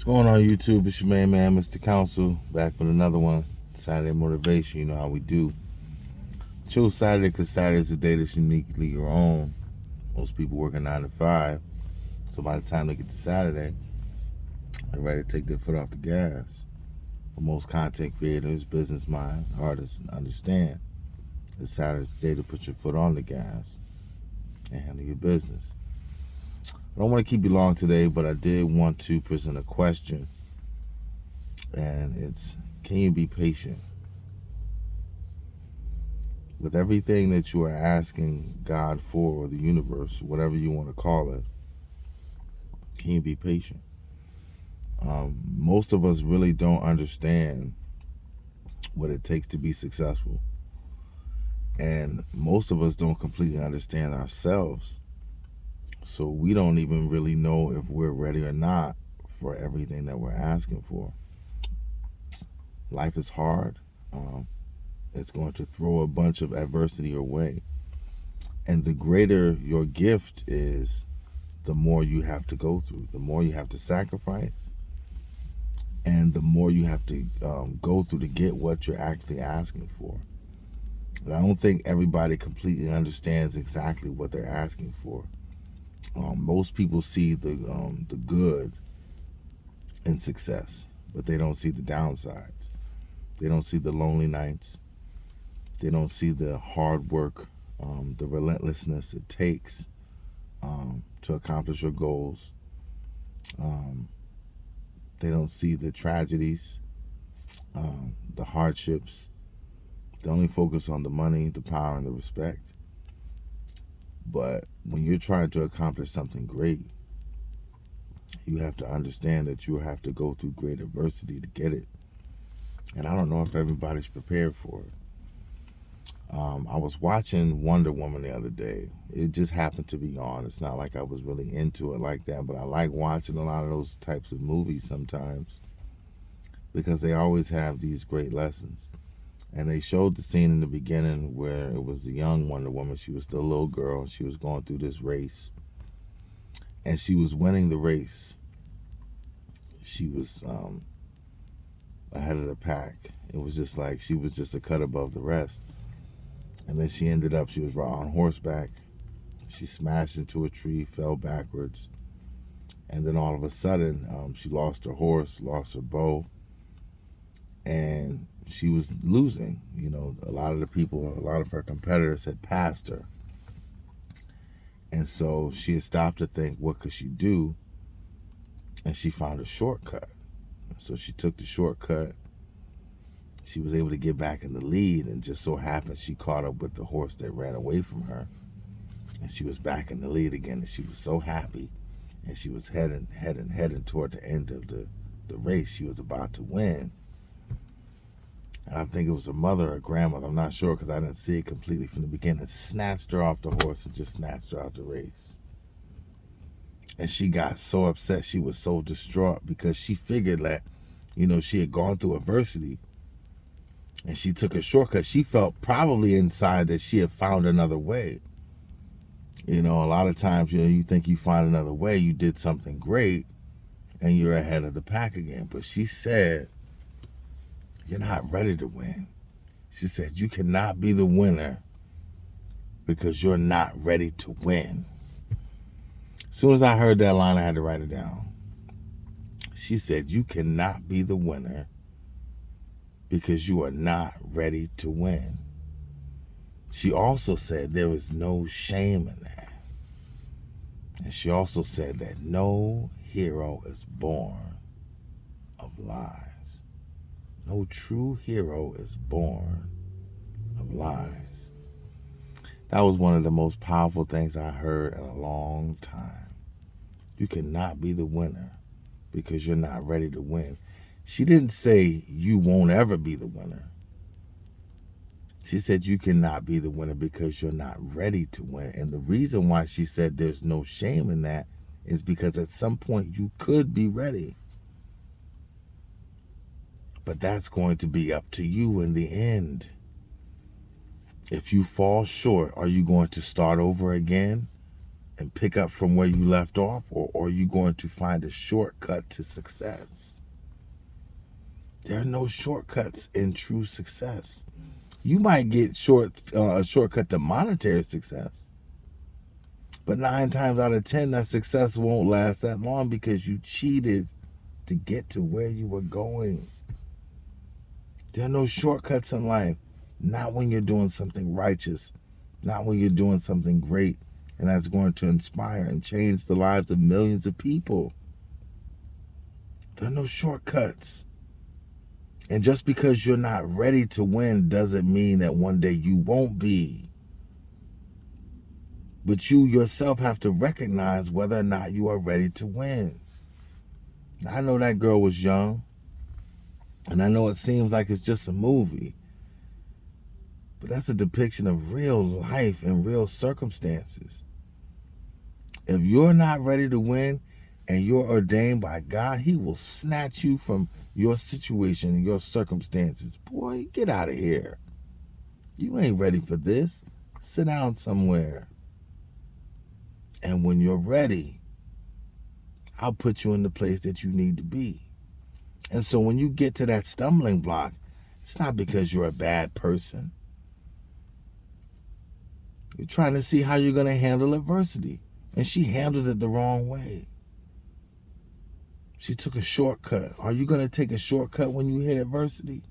What's going on, YouTube? It's your man, Mr. Council, back with another one. Saturday motivation. You know how we do. Choose Saturday because Saturday is a day that's uniquely your own. Most people working 9 to 5, so by the time they get to Saturday, they're ready to take their foot off the gas. But most content creators, business mind, artists understand that Saturday's the day to put your foot on the gas and handle your business. I don't want to keep you long today, but I did want to present a question, and it's, can you be patient? With everything that you are asking God for, or the universe, whatever you want to call it, can you be patient? Most of us really don't understand what it takes to be successful. And most of us don't completely understand ourselves. So we don't even really know if we're ready or not for everything that we're asking for. Life is hard. It's going to throw a bunch of adversity your way. And the greater your gift is, the more you have to go through, the more you have to sacrifice, and the more you have to go through to get what you're actually asking for. And I don't think everybody completely understands exactly what they're asking for. Most people see the good in success, but they don't see the downsides. They don't see the lonely nights. They don't see the hard work, the relentlessness it takes to accomplish your goals. They don't see the tragedies, the hardships. They only focus on the money, the power, and the respect. But when you're trying to accomplish something great, you have to understand that you have to go through great adversity to get it. And I don't know if everybody's prepared for it. I was watching Wonder Woman the other day. It just happened to be on. It's not like I was really into it like that, but I like watching a lot of those types of movies sometimes because they always have these great lessons. And they showed the scene in the beginning where it was a young Wonder Woman. She was still a little girl. She was going through this race, and she was winning the race. She was ahead of the pack. It was just like she was just a cut above the rest. And then she ended up, she was on horseback. She smashed into a tree, fell backwards. And then all of a sudden, she lost her horse, lost her bow. And she was losing. You know, a lot of the people, a lot of her competitors had passed her. And so she had stopped to think, what could she do? And she found a shortcut. So she took the shortcut. She was able to get back in the lead, and just so happened she caught up with the horse that ran away from her, and she was back in the lead again, and she was so happy, and she was heading toward the end of the race. She was about to win, and I think it was her mother or grandmother, I'm not sure because I didn't see it completely from the beginning, snatched her off the horse and just snatched her out the race. And she got so upset, she was so distraught because she figured that, you know, she had gone through adversity, and she took a shortcut. She felt probably inside that she had found another way. You know, a lot of times, you know, you think you find another way, you did something great, and you're ahead of the pack again. But she said, you're not ready to win. She said, you cannot be the winner because you're not ready to win. As soon as I heard that line, I had to write it down. She said, you cannot be the winner because you are not ready to win. She also said there is no shame in that. And she also said that no hero is born of lies. No true hero is born of lies. That was one of the most powerful things I heard in a long time. You cannot be the winner because you're not ready to win. She didn't say you won't ever be the winner. She said you cannot be the winner because you're not ready to win. And the reason why she said there's no shame in that is because at some point you could be ready. But that's going to be up to you in the end. If you fall short, are you going to start over again? and pick up from where you left off, or are you going to find a shortcut to success? There are no shortcuts in true success. You might get a shortcut to monetary success, but 9 times out of 10, that success won't last that long because you cheated to get to where you were going. There are no shortcuts in life. Not when you're doing something righteous, not when you're doing something great, and that's going to inspire and change the lives of millions of people. There are no shortcuts. And just because you're not ready to win doesn't mean that one day you won't be. But you yourself have to recognize whether or not you are ready to win. Now, I know that girl was young, and I know it seems like it's just a movie, but that's a depiction of real life and real circumstances. If you're not ready to win and you're ordained by God, He will snatch you from your situation and your circumstances. Boy, get out of here. You ain't ready for this. Sit down somewhere. And when you're ready, I'll put you in the place that you need to be. And so when you get to that stumbling block, it's not because you're a bad person. You're trying to see how you're going to handle adversity. And she handled it the wrong way. She took a shortcut. Are you going to take a shortcut when you hit adversity?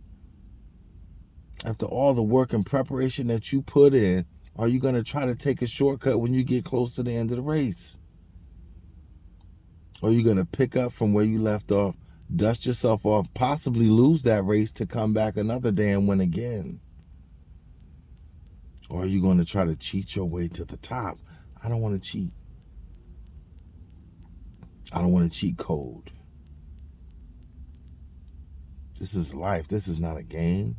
After all the work and preparation that you put in, are you going to try to take a shortcut when you get close to the end of the race? Or are you going to pick up from where you left off, dust yourself off, possibly lose that race to come back another day and win again? Or are you going to try to cheat your way to the top? I don't want to cheat. I don't want to cheat code. This is life. This is not a game.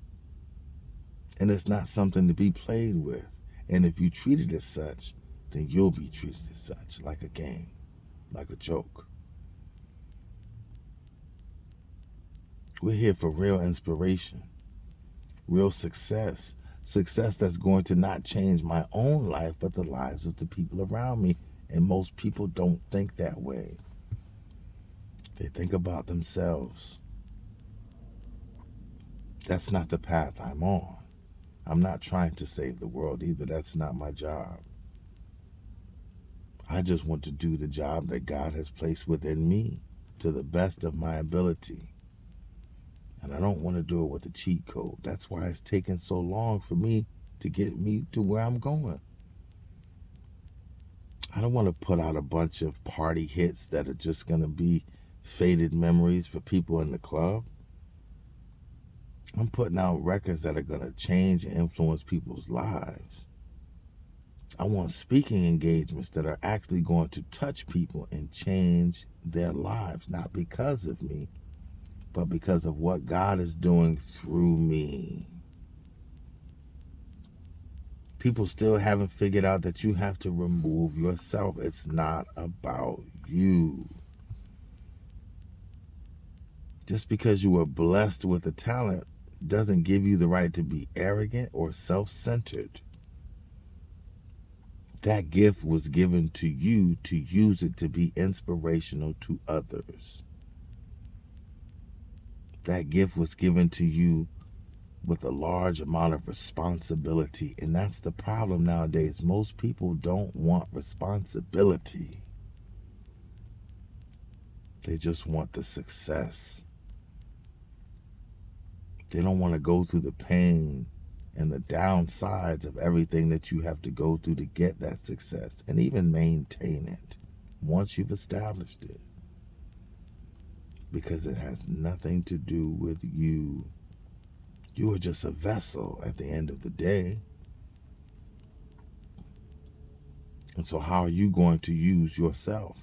And it's not something to be played with. And if you treat it as such, then you'll be treated as such, like a game, like a joke. We're here for real inspiration, real success. Success that's going to not change my own life, but the lives of the people around me. And most people don't think that way. They think about themselves. That's not the path I'm on. I'm not trying to save the world either. That's not my job. I just want to do the job that God has placed within me to the best of my ability. And I don't want to do it with a cheat code. That's why it's taken so long for me to get me to where I'm going. I don't want to put out a bunch of party hits that are just going to be faded memories for people in the club. I'm putting out records that are going to change and influence people's lives. I want speaking engagements that are actually going to touch people and change their lives, not because of me, but because of what God is doing through me. People still haven't figured out that you have to remove yourself. It's not about you. Just because you were blessed with a talent doesn't give you the right to be arrogant or self-centered. That gift was given to you to use it to be inspirational to others. That gift was given to you with a large amount of responsibility. And that's the problem nowadays. Most people don't want responsibility. They just want the success. They don't want to go through the pain and the downsides of everything that you have to go through to get that success and even maintain it once you've established it. Because it has nothing to do with you. You are just a vessel at the end of the day. And so how are you going to use yourself?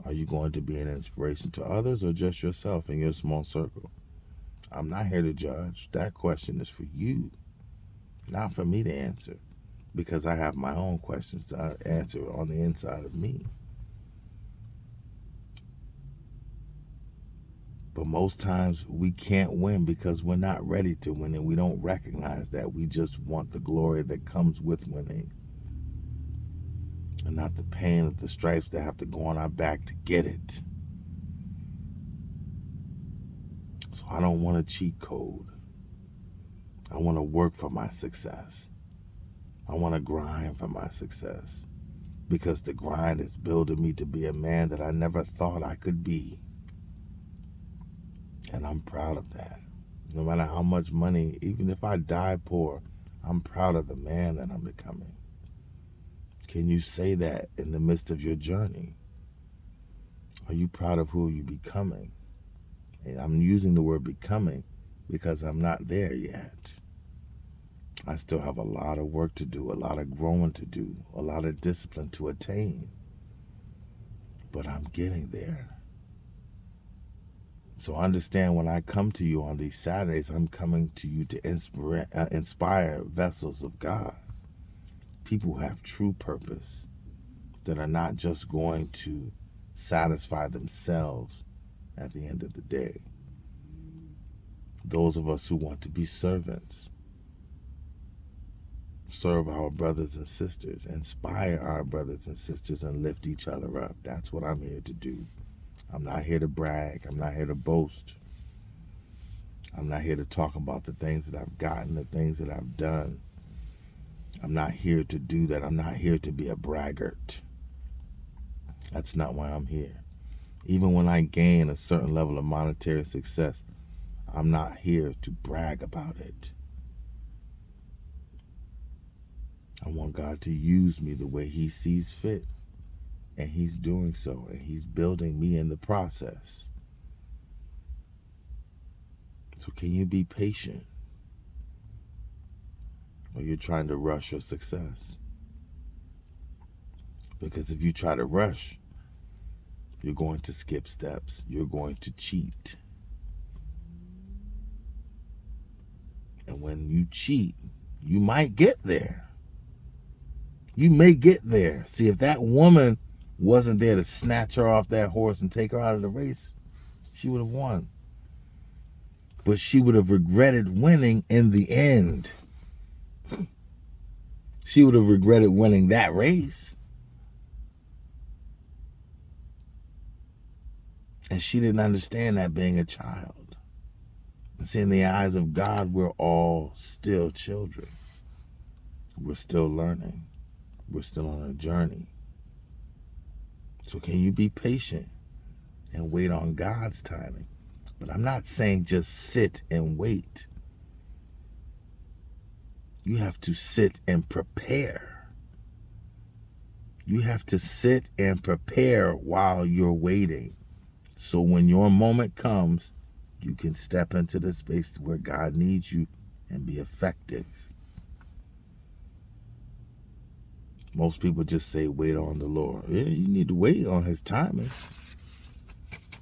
Are you going to be an inspiration to others or just yourself in your small circle? I'm not here to judge. That question is for you, not for me to answer, because I have my own questions to answer on the inside of me. But most times we can't win because we're not ready to win, and we don't recognize that. We just want the glory that comes with winning. and not the pain of the stripes that have to go on our back to get it. So I don't want a cheat code. I want to work for my success. I want to grind for my success, because the grind is building me to be a man that I never thought I could be. And I'm proud of that. No matter how much money, even if I die poor, I'm proud of the man that I'm becoming. Can you say that in the midst of your journey? Are you proud of who you're becoming? And I'm using the word becoming because I'm not there yet. I still have a lot of work to do, a lot of growing to do, a lot of discipline to attain. But I'm getting there. So understand, when I come to you on these Saturdays, I'm coming to you to inspire vessels of God. People who have true purpose, that are not just going to satisfy themselves at the end of the day. Those of us who want to be servants, serve our brothers and sisters, inspire our brothers and sisters, and lift each other up. That's what I'm here to do. I'm not here to brag. I'm not here to boast. I'm not here to talk about the things that I've gotten, the things that I've done. I'm not here to do that. I'm not here to be a braggart. That's not why I'm here. Even when I gain a certain level of monetary success, I'm not here to brag about it. I want God to use me the way He sees fit. And He's doing so. And He's building me in the process. So can you be patient? Or you're trying to rush your success? Because if you try to rush, you're going to skip steps. You're going to cheat. And when you cheat, you might get there. You may get there. See, if that woman wasn't there to snatch her off that horse and take her out of the race, she would have won. But she would have regretted winning in the end. She would have regretted winning that race. And she didn't understand that, being a child. And see, in the eyes of God, we're all still children. We're still learning. We're still on a journey. So can you be patient and wait on God's timing? But I'm not saying just sit and wait. You have to sit and prepare. You have to sit and prepare while you're waiting. So when your moment comes, you can step into the space where God needs you and be effective. Most people just say, wait on the Lord. Yeah, you need to wait on His timing.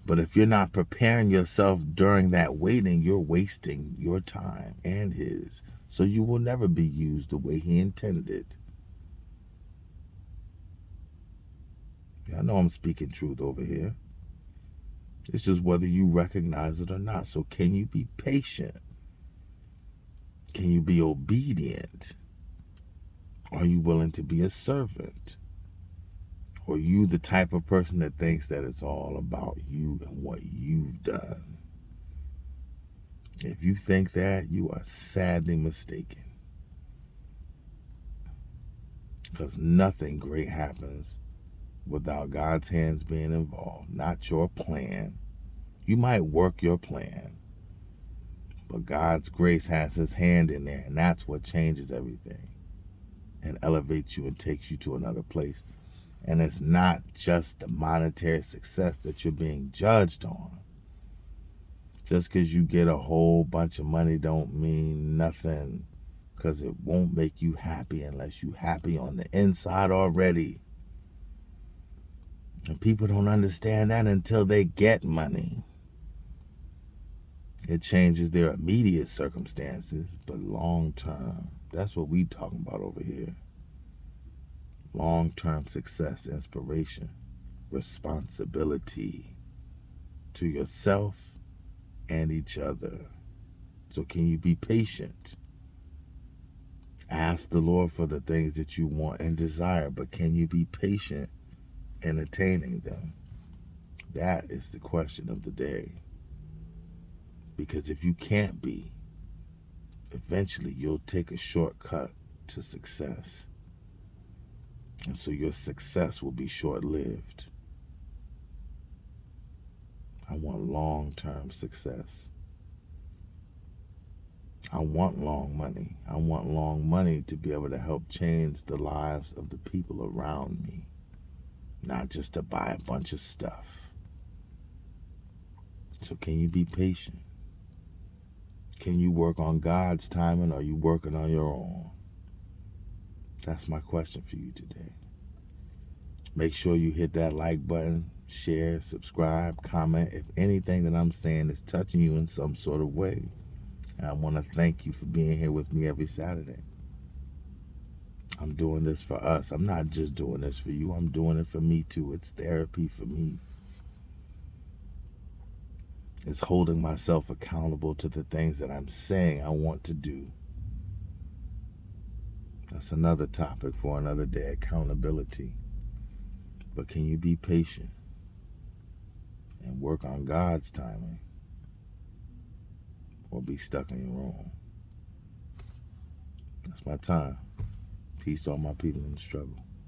But if you're not preparing yourself during that waiting, you're wasting your time and His. So you will never be used the way He intended. I know I'm speaking truth over here. It's just whether you recognize it or not. So can you be patient? Can you be obedient? Are you willing to be a servant? Or are you the type of person that thinks that it's all about you and what you've done? If you think that, you are sadly mistaken. Because nothing great happens without God's hands being involved, not your plan. You might work your plan, but God's grace has His hand in there, and that's what changes everything and elevates you and takes you to another place. And it's not just the monetary success that you're being judged on. Just because you get a whole bunch of money don't mean nothing, because it won't make you happy unless you're happy on the inside already. And people don't understand that until they get money. It changes their immediate circumstances, but long term, that's what we talking about over here. Long-term success, inspiration, responsibility to yourself and each other. So can you be patient Ask the Lord for the things that you want and desire, but can you be patient in attaining them? That is the question of the day. Because if you can't be, eventually you'll take a shortcut to success. And so your success will be short-lived. I want long-term success. I want long money. I want long money to be able to help change the lives of the people around me, not just to buy a bunch of stuff. So can you be patient? Can you work on God's timing, or are you working on your own? That's my question for you today. Make sure you hit that like button, share, subscribe, comment if anything that I'm saying is touching you in some sort of way. And I want to thank you for being here with me every Saturday. I'm doing this for us. I'm not just doing this for you. I'm doing it for me too. It's therapy for me. It's holding myself accountable to the things that I'm saying I want to do. That's another topic for another day, accountability. But can you be patient and work on God's timing, or be stuck in your own? That's my time. Peace to all my people in the struggle.